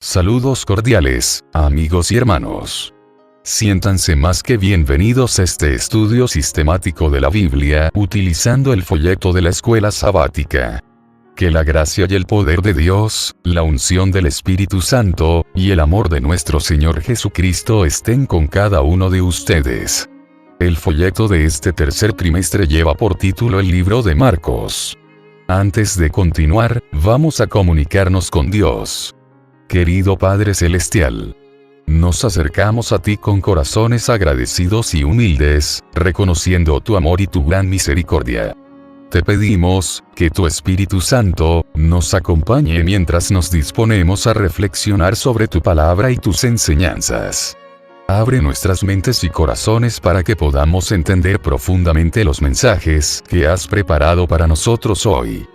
Saludos cordiales, amigos y hermanos. Siéntanse más que bienvenidos a este estudio sistemático de la Biblia, utilizando el folleto de la escuela sabática. Que la gracia y el poder de Dios, la unción del Espíritu Santo, y el amor de nuestro Señor Jesucristo estén con cada uno de ustedes. El folleto de este tercer trimestre lleva por título el libro de Marcos. Antes de continuar, vamos a comunicarnos con Dios. Querido Padre Celestial, nos acercamos a ti con corazones agradecidos y humildes, reconociendo tu amor y tu gran misericordia. Te pedimos que tu Espíritu Santo nos acompañe mientras nos disponemos a reflexionar sobre tu palabra y tus enseñanzas. Abre nuestras mentes y corazones para que podamos entender profundamente los mensajes que has preparado para nosotros hoy.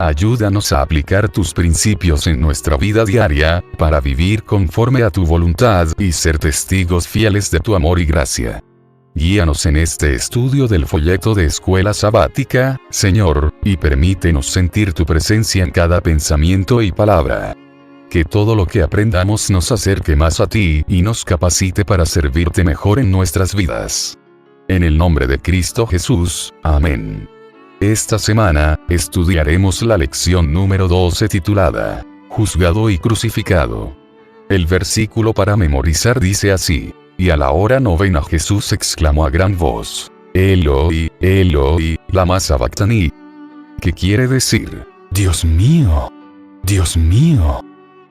Ayúdanos a aplicar tus principios en nuestra vida diaria, para vivir conforme a tu voluntad y ser testigos fieles de tu amor y gracia. Guíanos en este estudio del folleto de escuela sabática, Señor, y permítenos sentir tu presencia en cada pensamiento y palabra. Que todo lo que aprendamos nos acerque más a ti y nos capacite para servirte mejor en nuestras vidas. En el nombre de Cristo Jesús, amén. Esta semana, estudiaremos la lección número 12 titulada, Juzgado y Crucificado. El versículo para memorizar dice así: y a la hora novena Jesús exclamó a gran voz, Eloi, Eloi, lama sabactani. ¿Qué quiere decir? Dios mío,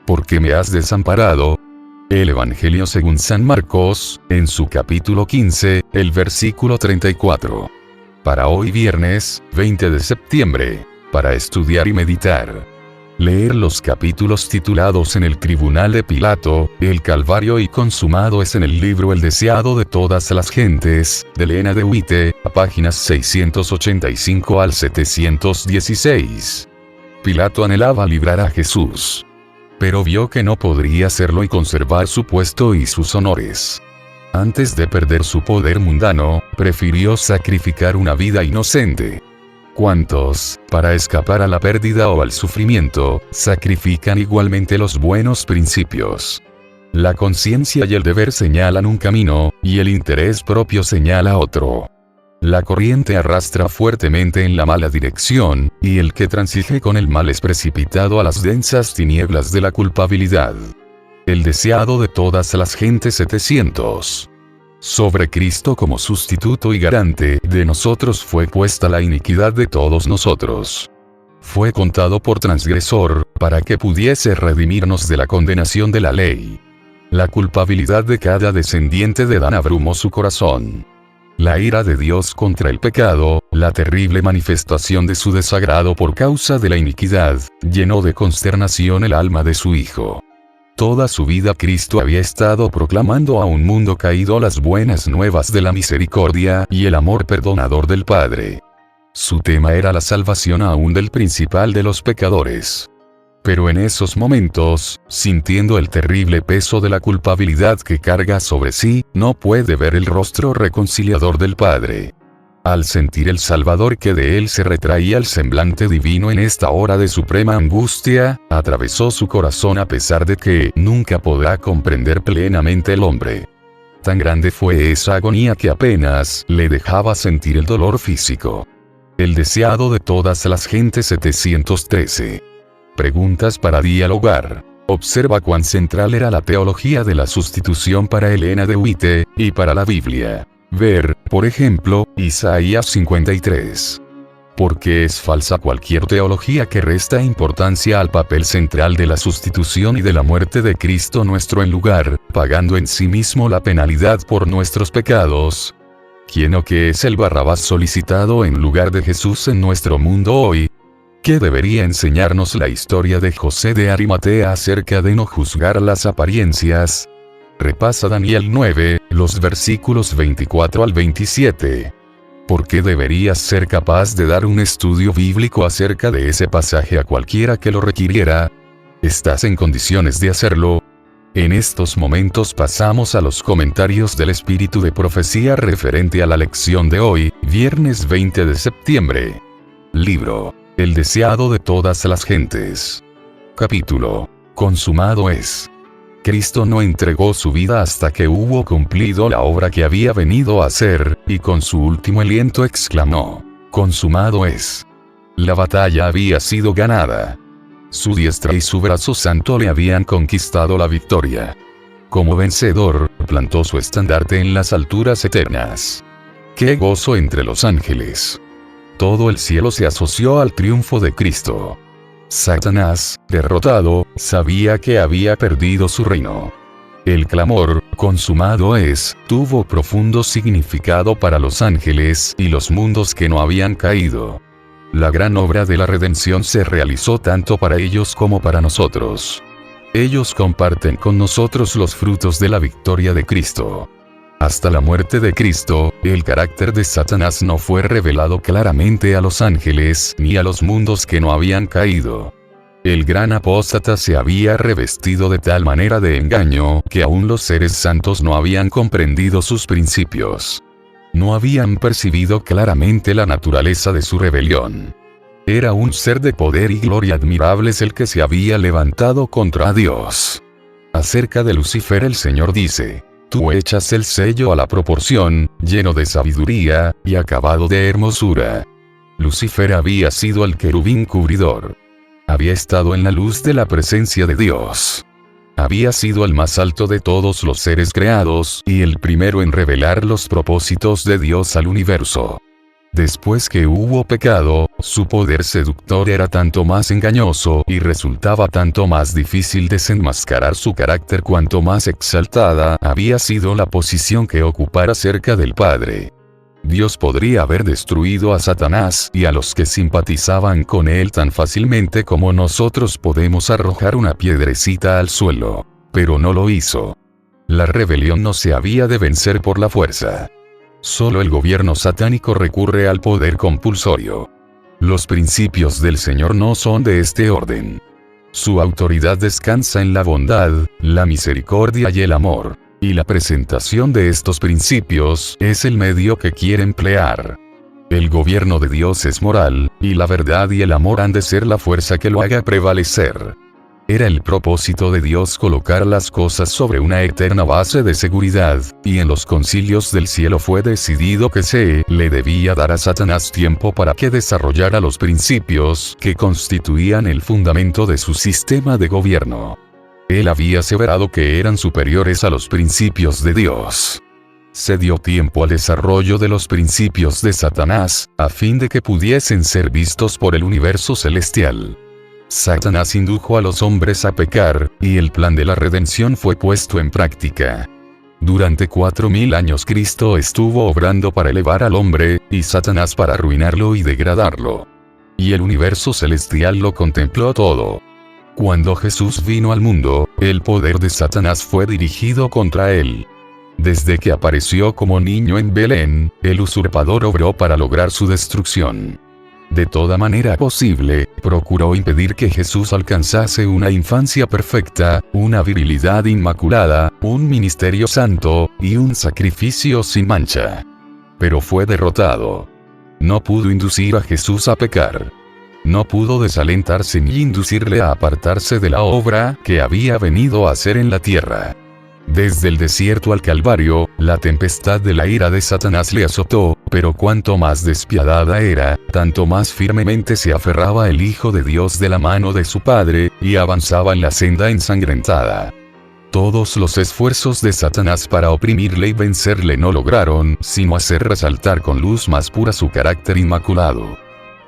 ¿por qué me has desamparado? El Evangelio según San Marcos, en su capítulo 15, el versículo 34. Para hoy viernes, 20 de septiembre, para estudiar y meditar. Leer los capítulos titulados En el tribunal de Pilato, El Calvario y consumado es en el libro El deseado de todas las gentes, de Elena de White, a páginas 685 al 716. Pilato anhelaba librar a Jesús, pero vio que no podría hacerlo y conservar su puesto y sus honores. Antes de perder su poder mundano, prefirió sacrificar una vida inocente. ¿Cuántos, para escapar a la pérdida o al sufrimiento, sacrifican igualmente los buenos principios? La conciencia y el deber señalan un camino, y el interés propio señala otro. La corriente arrastra fuertemente en la mala dirección, y el que transige con el mal es precipitado a las densas tinieblas de la culpabilidad. El deseado de todas las gentes 700. Sobre Cristo como sustituto y garante de nosotros fue puesta la iniquidad de todos nosotros. Fue contado por transgresor, para que pudiese redimirnos de la condenación de la ley. La culpabilidad de cada descendiente de Adán abrumó su corazón. La ira de Dios contra el pecado, la terrible manifestación de su desagrado por causa de la iniquidad, llenó de consternación el alma de su Hijo. Toda su vida Cristo había estado proclamando a un mundo caído las buenas nuevas de la misericordia y el amor perdonador del Padre. Su tema era la salvación aún del principal de los pecadores. Pero en esos momentos, sintiendo el terrible peso de la culpabilidad que carga sobre sí, no puede ver el rostro reconciliador del Padre. Al sentir el Salvador que de él se retraía el semblante divino en esta hora de suprema angustia, atravesó su corazón a pesar de que nunca podrá comprender plenamente el hombre. Tan grande fue esa agonía que apenas le dejaba sentir el dolor físico. El deseado de todas las gentes 713. Preguntas para dialogar. Observa cuán central era la teología de la sustitución para Elena de White, y para la Biblia. Ver, por ejemplo, Isaías 53. Porque es falsa cualquier teología que resta importancia al papel central de la sustitución y de la muerte de Cristo nuestro en lugar, pagando en sí mismo la penalidad por nuestros pecados. ¿Quién o qué es el Barrabás solicitado en lugar de Jesús en nuestro mundo hoy? ¿Qué debería enseñarnos la historia de José de Arimatea acerca de no juzgar las apariencias? Repasa Daniel 9, los versículos 24 al 27. ¿Por qué deberías ser capaz de dar un estudio bíblico acerca de ese pasaje a cualquiera que lo requiriera? ¿Estás en condiciones de hacerlo? En estos momentos pasamos a los comentarios del espíritu de profecía referente a la lección de hoy, viernes 20 de septiembre. Libro El deseado de todas las gentes. Capítulo. Consumado es. Cristo no entregó su vida hasta que hubo cumplido la obra que había venido a hacer, y con su último aliento exclamó: consumado es. La batalla había sido ganada. Su diestra y su brazo santo le habían conquistado la victoria. Como vencedor, plantó su estandarte en las alturas eternas. ¡Qué gozo entre los ángeles! Todo el cielo se asoció al triunfo de Cristo. Satanás, derrotado, sabía que había perdido su reino. El clamor, consumado es, tuvo profundo significado para los ángeles y los mundos que no habían caído. La gran obra de la redención se realizó tanto para ellos como para nosotros. Ellos comparten con nosotros los frutos de la victoria de Cristo. Hasta la muerte de Cristo, el carácter de Satanás no fue revelado claramente a los ángeles ni a los mundos que no habían caído. El gran apóstata se había revestido de tal manera de engaño que aún los seres santos no habían comprendido sus principios. No habían percibido claramente la naturaleza de su rebelión. Era un ser de poder y gloria admirables el que se había levantado contra Dios. Acerca de Lucifer el Señor dice: tú echas el sello a la proporción, lleno de sabiduría, y acabado de hermosura. Lucifer había sido el querubín cubridor. Había estado en la luz de la presencia de Dios. Había sido el más alto de todos los seres creados, y el primero en revelar los propósitos de Dios al universo. Después que hubo pecado, su poder seductor era tanto más engañoso y resultaba tanto más difícil desenmascarar su carácter cuanto más exaltada había sido la posición que ocupara cerca del Padre. Dios podría haber destruido a Satanás y a los que simpatizaban con él tan fácilmente como nosotros podemos arrojar una piedrecita al suelo, pero no lo hizo. La rebelión no se había de vencer por la fuerza. Solo el gobierno satánico recurre al poder compulsorio. Los principios del Señor no son de este orden. Su autoridad descansa en la bondad, la misericordia y el amor. Y la presentación de estos principios es el medio que quiere emplear. El gobierno de Dios es moral, y la verdad y el amor han de ser la fuerza que lo haga prevalecer. Era el propósito de Dios colocar las cosas sobre una eterna base de seguridad, y en los concilios del cielo fue decidido que se le debía dar a Satanás tiempo para que desarrollara los principios que constituían el fundamento de su sistema de gobierno. Él había aseverado que eran superiores a los principios de Dios. Se dio tiempo al desarrollo de los principios de Satanás, a fin de que pudiesen ser vistos por el universo celestial. Satanás indujo a los hombres a pecar, y el plan de la redención fue puesto en práctica. Durante 4000 años Cristo estuvo obrando para elevar al hombre, y Satanás para arruinarlo y degradarlo. Y el universo celestial lo contempló todo. Cuando Jesús vino al mundo, el poder de Satanás fue dirigido contra él. Desde que apareció como niño en Belén, el usurpador obró para lograr su destrucción. De toda manera posible, procuró impedir que Jesús alcanzase una infancia perfecta, una virilidad inmaculada, un ministerio santo, y un sacrificio sin mancha. Pero fue derrotado. No pudo inducir a Jesús a pecar. No pudo desalentarse ni inducirle a apartarse de la obra que había venido a hacer en la tierra. Desde el desierto al Calvario, la tempestad de la ira de Satanás le azotó, pero cuanto más despiadada era, tanto más firmemente se aferraba el Hijo de Dios de la mano de su Padre, y avanzaba en la senda ensangrentada. Todos los esfuerzos de Satanás para oprimirle y vencerle no lograron, sino hacer resaltar con luz más pura su carácter inmaculado.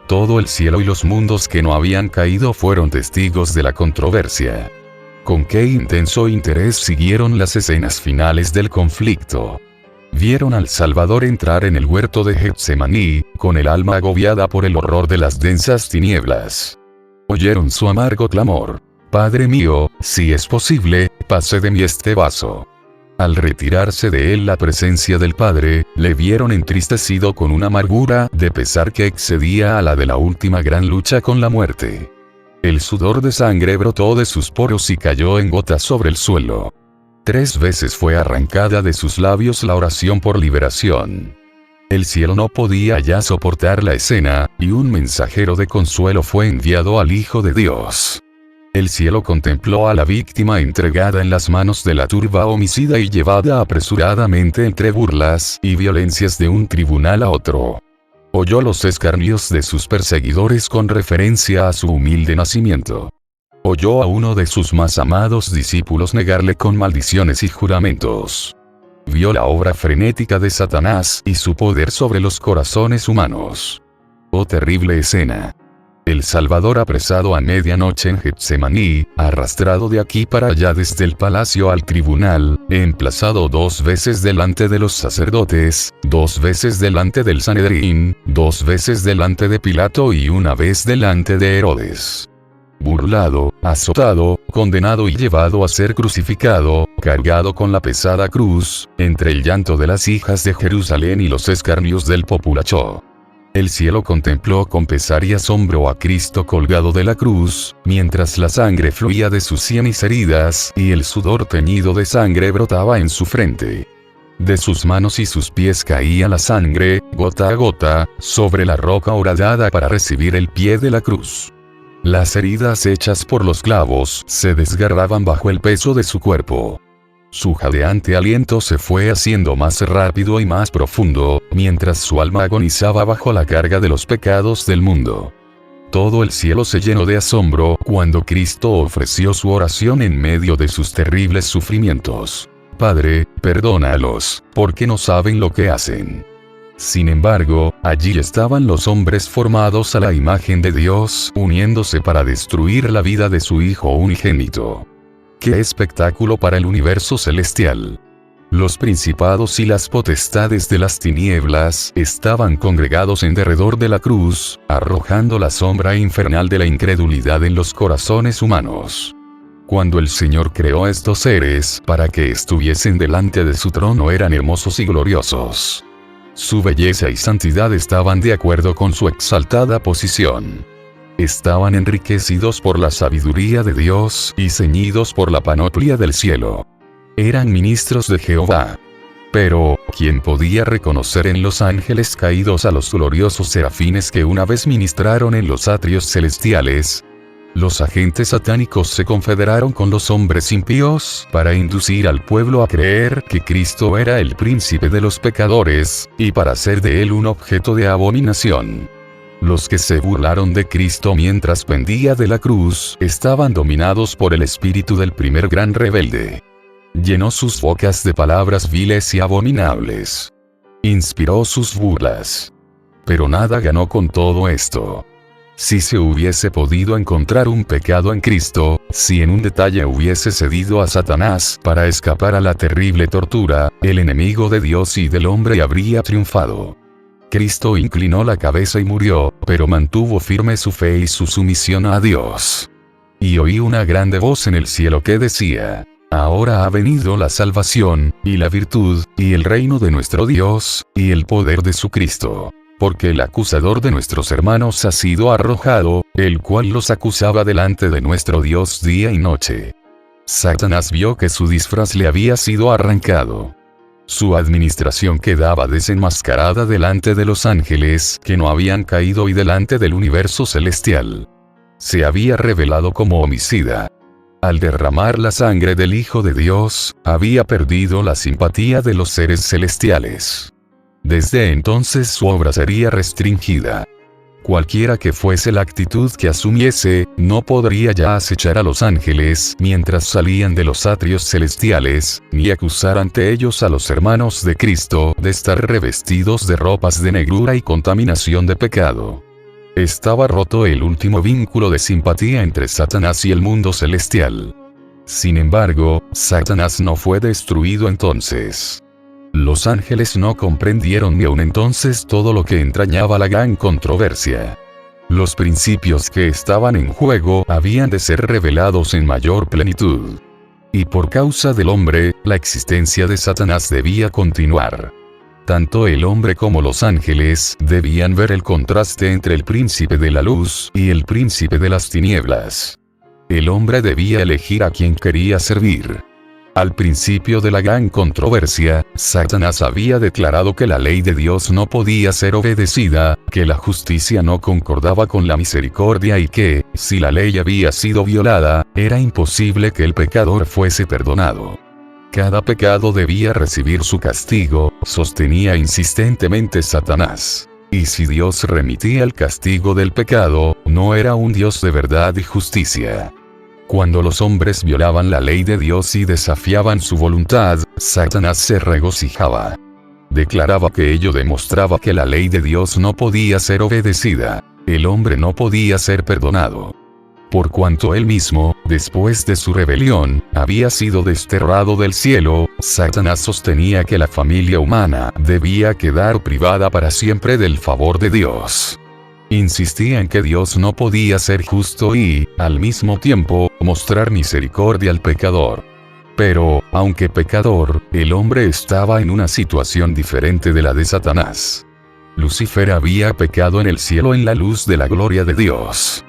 Todo el cielo y los mundos que no habían caído fueron testigos de la controversia. Con qué intenso interés siguieron las escenas finales del conflicto. Vieron al Salvador entrar en el huerto de Getsemaní, con el alma agobiada por el horror de las densas tinieblas. Oyeron su amargo clamor: Padre mío, si es posible, pase de mí este vaso. Al retirarse de él la presencia del Padre, le vieron entristecido con una amargura de pesar que excedía a la de la última gran lucha con la muerte. El sudor de sangre brotó de sus poros y cayó en gotas sobre el suelo. 3 veces fue arrancada de sus labios la oración por liberación. El cielo no podía ya soportar la escena, y un mensajero de consuelo fue enviado al Hijo de Dios. El cielo contempló a la víctima entregada en las manos de la turba homicida y llevada apresuradamente entre burlas y violencias de un tribunal a otro. Oyó los escarnios de sus perseguidores con referencia a su humilde nacimiento. Oyó a uno de sus más amados discípulos negarle con maldiciones y juramentos. Vio la obra frenética de Satanás y su poder sobre los corazones humanos. ¡Oh terrible escena! El Salvador apresado a medianoche en Getsemaní, arrastrado de aquí para allá desde el palacio al tribunal, emplazado 2 veces delante de los sacerdotes, 2 veces delante del Sanedrín, 2 veces delante de Pilato y 1 vez delante de Herodes. Burlado, azotado, condenado y llevado a ser crucificado, cargado con la pesada cruz, entre el llanto de las hijas de Jerusalén y los escarnios del populacho. El cielo contempló con pesar y asombro a Cristo colgado de la cruz, mientras la sangre fluía de sus sienes heridas y el sudor teñido de sangre brotaba en su frente. De sus manos y sus pies caía la sangre, gota a gota, sobre la roca horadada para recibir el pie de la cruz. Las heridas hechas por los clavos se desgarraban bajo el peso de su cuerpo. Su jadeante aliento se fue haciendo más rápido y más profundo, mientras su alma agonizaba bajo la carga de los pecados del mundo. Todo el cielo se llenó de asombro cuando Cristo ofreció su oración en medio de sus terribles sufrimientos. Padre, perdónalos, porque no saben lo que hacen. Sin embargo, allí estaban los hombres formados a la imagen de Dios, uniéndose para destruir la vida de su Hijo unigénito. ¡Qué espectáculo para el universo celestial! Los principados y las potestades de las tinieblas estaban congregados en derredor de la cruz, arrojando la sombra infernal de la incredulidad en los corazones humanos. Cuando el Señor creó a estos seres para que estuviesen delante de su trono eran hermosos y gloriosos. Su belleza y santidad estaban de acuerdo con su exaltada posición. Estaban enriquecidos por la sabiduría de Dios y ceñidos por la panoplia del cielo. Eran ministros de Jehová. Pero, ¿quién podía reconocer en los ángeles caídos a los gloriosos serafines que una vez ministraron en los atrios celestiales? Los agentes satánicos se confederaron con los hombres impíos para inducir al pueblo a creer que Cristo era el príncipe de los pecadores, y para hacer de él un objeto de abominación. Los que se burlaron de Cristo mientras pendía de la cruz estaban dominados por el espíritu del primer gran rebelde. Llenó sus bocas de palabras viles y abominables. Inspiró sus burlas. Pero nada ganó con todo esto. Si se hubiese podido encontrar un pecado en Cristo, si en un detalle hubiese cedido a Satanás para escapar a la terrible tortura, el enemigo de Dios y del hombre habría triunfado. Cristo inclinó la cabeza y murió, pero mantuvo firme su fe y su sumisión a Dios. Y oí una grande voz en el cielo que decía: Ahora ha venido la salvación, y la virtud, y el reino de nuestro Dios, y el poder de su Cristo. Porque el acusador de nuestros hermanos ha sido arrojado, el cual los acusaba delante de nuestro Dios día y noche. Satanás vio que su disfraz le había sido arrancado. Su administración quedaba desenmascarada delante de los ángeles que no habían caído y delante del universo celestial. Se había revelado como homicida. Al derramar la sangre del Hijo de Dios, había perdido la simpatía de los seres celestiales. Desde entonces su obra sería restringida. Cualquiera que fuese la actitud que asumiese, no podría ya acechar a los ángeles mientras salían de los atrios celestiales, ni acusar ante ellos a los hermanos de Cristo de estar revestidos de ropas de negrura y contaminación de pecado. Estaba roto el último vínculo de simpatía entre Satanás y el mundo celestial. Sin embargo, Satanás no fue destruido entonces. Los ángeles no comprendieron ni aun entonces todo lo que entrañaba la gran controversia. Los principios que estaban en juego habían de ser revelados en mayor plenitud. Y por causa del hombre, la existencia de Satanás debía continuar. Tanto el hombre como los ángeles debían ver el contraste entre el príncipe de la luz y el príncipe de las tinieblas. El hombre debía elegir a quien quería servir. Al principio de la gran controversia, Satanás había declarado que la ley de Dios no podía ser obedecida, que la justicia no concordaba con la misericordia y que, si la ley había sido violada, era imposible que el pecador fuese perdonado. Cada pecado debía recibir su castigo, sostenía insistentemente Satanás. Y si Dios remitía el castigo del pecado, no era un Dios de verdad y justicia. Cuando los hombres violaban la ley de Dios y desafiaban su voluntad, Satanás se regocijaba. Declaraba que ello demostraba que la ley de Dios no podía ser obedecida. El hombre no podía ser perdonado. Por cuanto él mismo, después de su rebelión, había sido desterrado del cielo, Satanás sostenía que la familia humana debía quedar privada para siempre del favor de Dios. Insistía en que Dios no podía ser justo y, al mismo tiempo, mostrar misericordia al pecador. Pero, aunque pecador, el hombre estaba en una situación diferente de la de Satanás. Lucifer había pecado en el cielo en la luz de la gloria de Dios.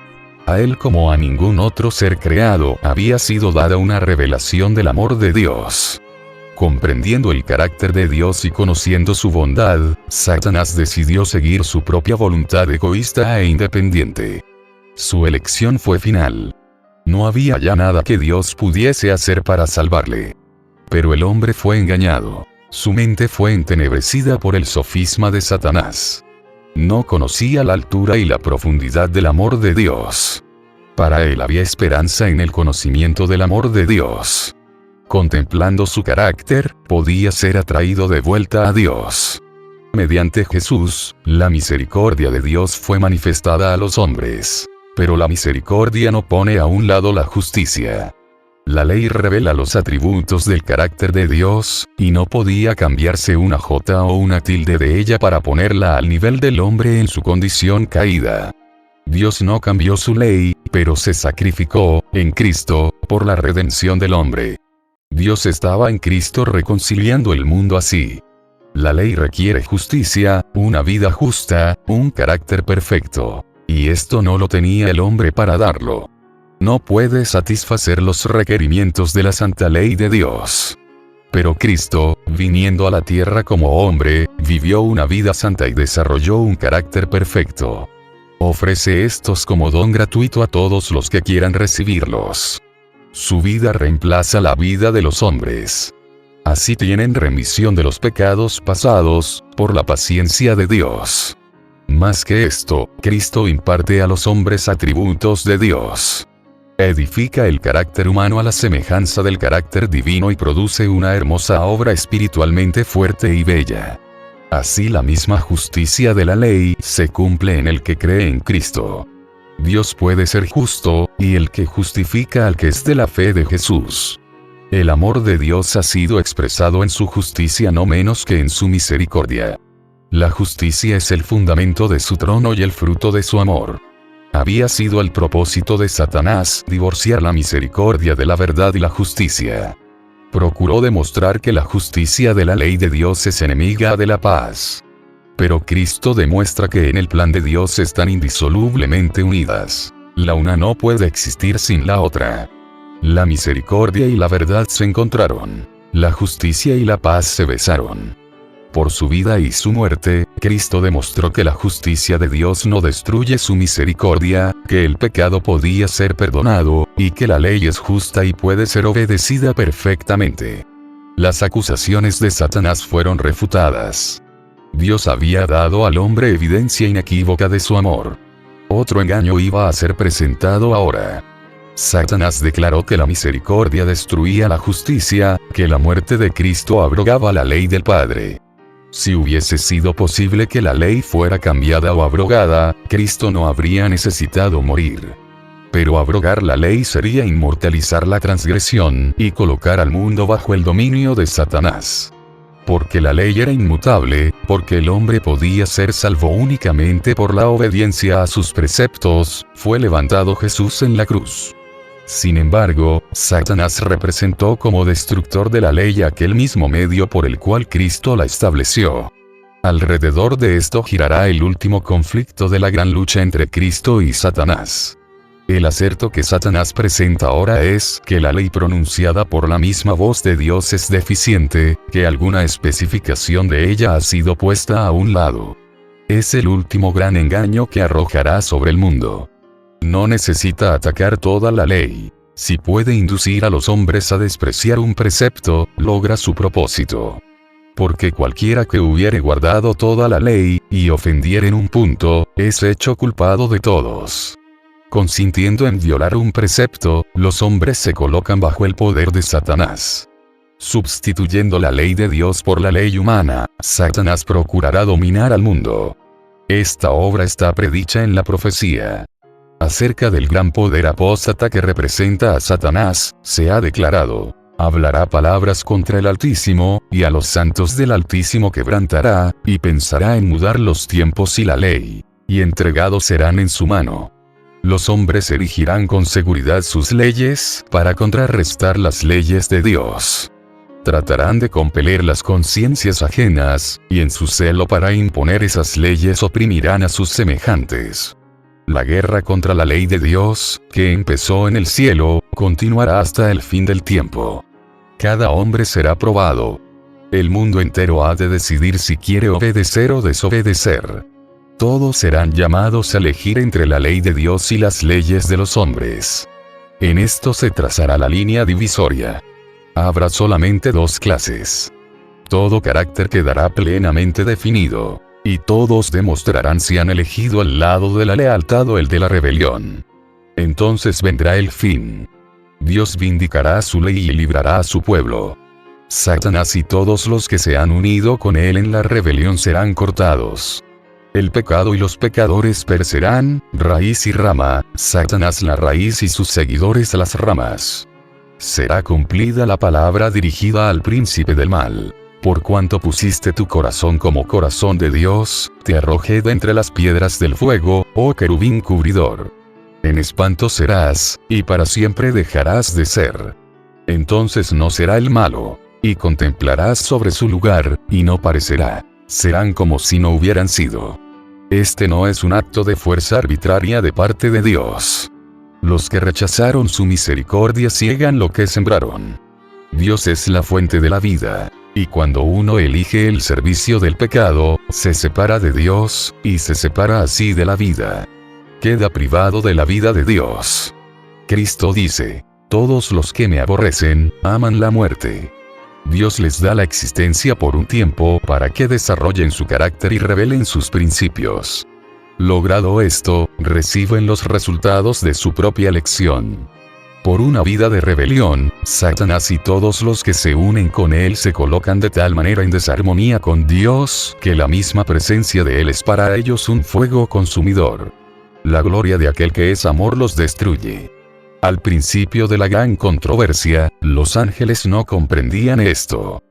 A él como a ningún otro ser creado había sido dada una revelación del amor de Dios. Comprendiendo el carácter de Dios y conociendo su bondad, Satanás decidió seguir su propia voluntad egoísta e independiente. Su elección fue final. No había ya nada que Dios pudiese hacer para salvarle. Pero el hombre fue engañado. Su mente fue entenebrecida por el sofisma de Satanás. No conocía la altura y la profundidad del amor de Dios. Para él había esperanza en el conocimiento del amor de Dios. Contemplando su carácter, podía ser atraído de vuelta a Dios. Mediante Jesús, la misericordia de Dios fue manifestada a los hombres. Pero la misericordia no pone a un lado la justicia. La ley revela los atributos del carácter de Dios, y no podía cambiarse una jota o una tilde de ella para ponerla al nivel del hombre en su condición caída. Dios no cambió su ley, pero se sacrificó, en Cristo, por la redención del hombre. Dios estaba en Cristo reconciliando el mundo así. La ley requiere justicia, una vida justa, un carácter perfecto. Y esto no lo tenía el hombre para darlo. No puede satisfacer los requerimientos de la santa ley de Dios. Pero Cristo, viniendo a la tierra como hombre, vivió una vida santa y desarrolló un carácter perfecto. Ofrece estos como don gratuito a todos los que quieran recibirlos. Su vida reemplaza la vida de los hombres. Así tienen remisión de los pecados pasados, por la paciencia de Dios. Más que esto, Cristo imparte a los hombres atributos de Dios. Edifica el carácter humano a la semejanza del carácter divino y produce una hermosa obra espiritualmente fuerte y bella. Así la misma justicia de la ley se cumple en el que cree en Cristo. Dios puede ser justo, y el que justifica al que es de la fe de Jesús. El amor de Dios ha sido expresado en su justicia no menos que en su misericordia. La justicia es el fundamento de su trono y el fruto de su amor. Había sido el propósito de Satanás divorciar la misericordia de la verdad y la justicia. Procuró demostrar que la justicia de la ley de Dios es enemiga de la paz. Pero Cristo demuestra que en el plan de Dios están indisolublemente unidas. La una no puede existir sin la otra. La misericordia y la verdad se encontraron. La justicia y la paz se besaron. Por su vida y su muerte, Cristo demostró que la justicia de Dios no destruye su misericordia, que el pecado podía ser perdonado, y que la ley es justa y puede ser obedecida perfectamente. Las acusaciones de Satanás fueron refutadas. Dios había dado al hombre evidencia inequívoca de su amor. Otro engaño iba a ser presentado ahora. Satanás declaró que la misericordia destruía la justicia, que la muerte de Cristo abrogaba la ley del Padre. Si hubiese sido posible que la ley fuera cambiada o abrogada, Cristo no habría necesitado morir. Pero abrogar la ley sería inmortalizar la transgresión y colocar al mundo bajo el dominio de Satanás. Porque la ley era inmutable, porque el hombre podía ser salvo únicamente por la obediencia a sus preceptos, fue levantado Jesús en la cruz. Sin embargo, Satanás representó como destructor de la ley aquel mismo medio por el cual Cristo la estableció. Alrededor de esto girará el último conflicto de la gran lucha entre Cristo y Satanás. El acerto que Satanás presenta ahora es que la ley pronunciada por la misma voz de Dios es deficiente, que alguna especificación de ella ha sido puesta a un lado. Es el último gran engaño que arrojará sobre el mundo. No necesita atacar toda la ley. Si puede inducir a los hombres a despreciar un precepto, logra su propósito. Porque cualquiera que hubiere guardado toda la ley, y ofendiere en un punto, es hecho culpado de todos. Consintiendo en violar un precepto, los hombres se colocan bajo el poder de Satanás. Substituyendo la ley de Dios por la ley humana, Satanás procurará dominar al mundo. Esta obra está predicha en la profecía. Acerca del gran poder apóstata que representa a Satanás, se ha declarado: hablará palabras contra el Altísimo, y a los santos del Altísimo quebrantará, y pensará en mudar los tiempos y la ley, y entregados serán en su mano. Los hombres erigirán con seguridad sus leyes, para contrarrestar las leyes de Dios. Tratarán de compeler las conciencias ajenas, y en su celo para imponer esas leyes oprimirán a sus semejantes. La guerra contra la ley de Dios, que empezó en el cielo, continuará hasta el fin del tiempo. Cada hombre será probado. El mundo entero ha de decidir si quiere obedecer o desobedecer. Todos serán llamados a elegir entre la ley de Dios y las leyes de los hombres. En esto se trazará la línea divisoria. Habrá solamente dos clases. Todo carácter quedará plenamente definido, y todos demostrarán si han elegido el lado de la lealtad o el de la rebelión. Entonces vendrá el fin. Dios vindicará su ley y librará a su pueblo. Satanás y todos los que se han unido con él en la rebelión serán cortados. El pecado y los pecadores perecerán, raíz y rama, Satanás la raíz y sus seguidores las ramas. Será cumplida la palabra dirigida al príncipe del mal. Por cuanto pusiste tu corazón como corazón de Dios, te arrojé de entre las piedras del fuego, oh querubín cubridor. En espanto serás, y para siempre dejarás de ser. Entonces no será el malo, y contemplarás sobre su lugar, y no parecerá. Serán como si no hubieran sido. Este no es un acto de fuerza arbitraria de parte de Dios. Los que rechazaron su misericordia ciegan lo que sembraron. Dios es la fuente de la vida, y cuando uno elige el servicio del pecado, se separa de Dios, y se separa así de la vida. Queda privado de la vida de Dios. Cristo dice: todos los que me aborrecen, aman la muerte. Dios les da la existencia por un tiempo para que desarrollen su carácter y revelen sus principios. Logrado esto, reciben los resultados de su propia elección. Por una vida de rebelión, Satanás y todos los que se unen con él se colocan de tal manera en desarmonía con Dios, que la misma presencia de él es para ellos un fuego consumidor. La gloria de aquel que es amor los destruye. Al principio de la gran controversia, los ángeles no comprendían esto.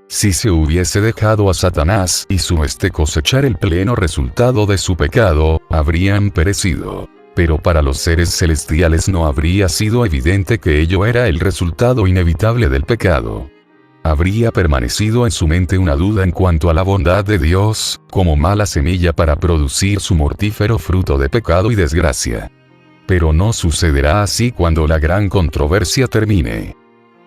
Si se hubiese dejado a Satanás y su hueste cosechar el pleno resultado de su pecado, habrían perecido. Pero para los seres celestiales no habría sido evidente que ello era el resultado inevitable del pecado. Habría permanecido en su mente una duda en cuanto a la bondad de Dios, como mala semilla para producir su mortífero fruto de pecado y desgracia. Pero no sucederá así cuando la gran controversia termine.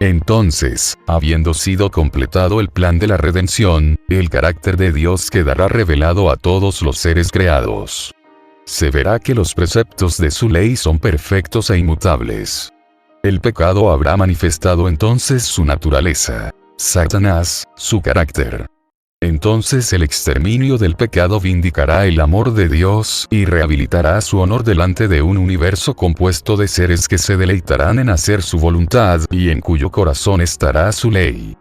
Entonces, habiendo sido completado el plan de la redención, el carácter de Dios quedará revelado a todos los seres creados. Se verá que los preceptos de su ley son perfectos e inmutables. El pecado habrá manifestado entonces su naturaleza. Satanás, su carácter. Entonces el exterminio del pecado vindicará el amor de Dios y rehabilitará su honor delante de un universo compuesto de seres que se deleitarán en hacer su voluntad y en cuyo corazón estará su ley.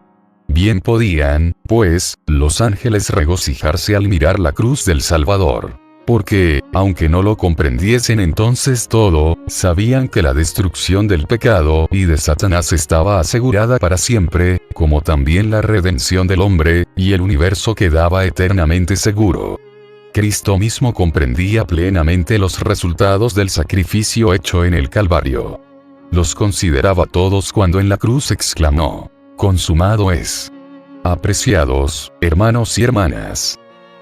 Bien podían, pues, los ángeles regocijarse al mirar la cruz del Salvador. Porque, aunque no lo comprendiesen entonces todo, sabían que la destrucción del pecado y de Satanás estaba asegurada para siempre, como también la redención del hombre, y el universo quedaba eternamente seguro. Cristo mismo comprendía plenamente los resultados del sacrificio hecho en el Calvario. Los consideraba todos cuando en la cruz exclamó: «Consumado es». Apreciados, hermanos y hermanas,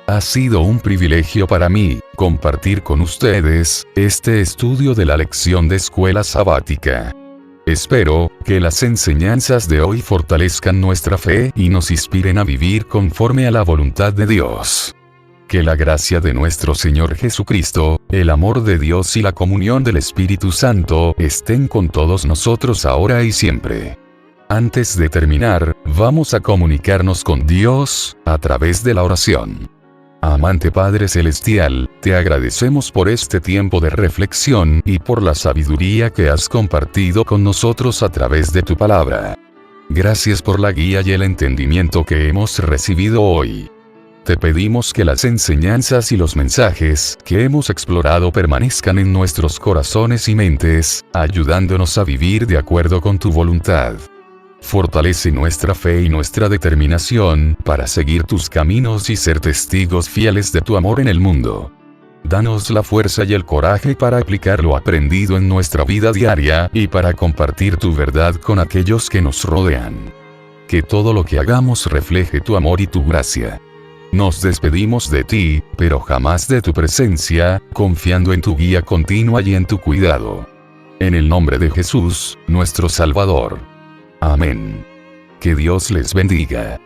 ha sido un privilegio para mí, compartir con ustedes este estudio de la lección de escuela sabática. Espero que las enseñanzas de hoy fortalezcan nuestra fe y nos inspiren a vivir conforme a la voluntad de Dios. Que la gracia de nuestro Señor Jesucristo, el amor de Dios y la comunión del Espíritu Santo estén con todos nosotros ahora y siempre. Antes de terminar, vamos a comunicarnos con Dios a través de la oración. Amante Padre Celestial, te agradecemos por este tiempo de reflexión y por la sabiduría que has compartido con nosotros a través de tu palabra. Gracias por la guía y el entendimiento que hemos recibido hoy. Te pedimos que las enseñanzas y los mensajes que hemos explorado permanezcan en nuestros corazones y mentes, ayudándonos a vivir de acuerdo con tu voluntad. Fortalece nuestra fe y nuestra determinación para seguir tus caminos y ser testigos fieles de tu amor en el mundo. Danos la fuerza y el coraje para aplicar lo aprendido en nuestra vida diaria y para compartir tu verdad con aquellos que nos rodean. Que todo lo que hagamos refleje tu amor y tu gracia. Nos despedimos de ti, pero jamás de tu presencia, confiando en tu guía continua y en tu cuidado. En el nombre de Jesús, nuestro Salvador. Amén. Que Dios les bendiga.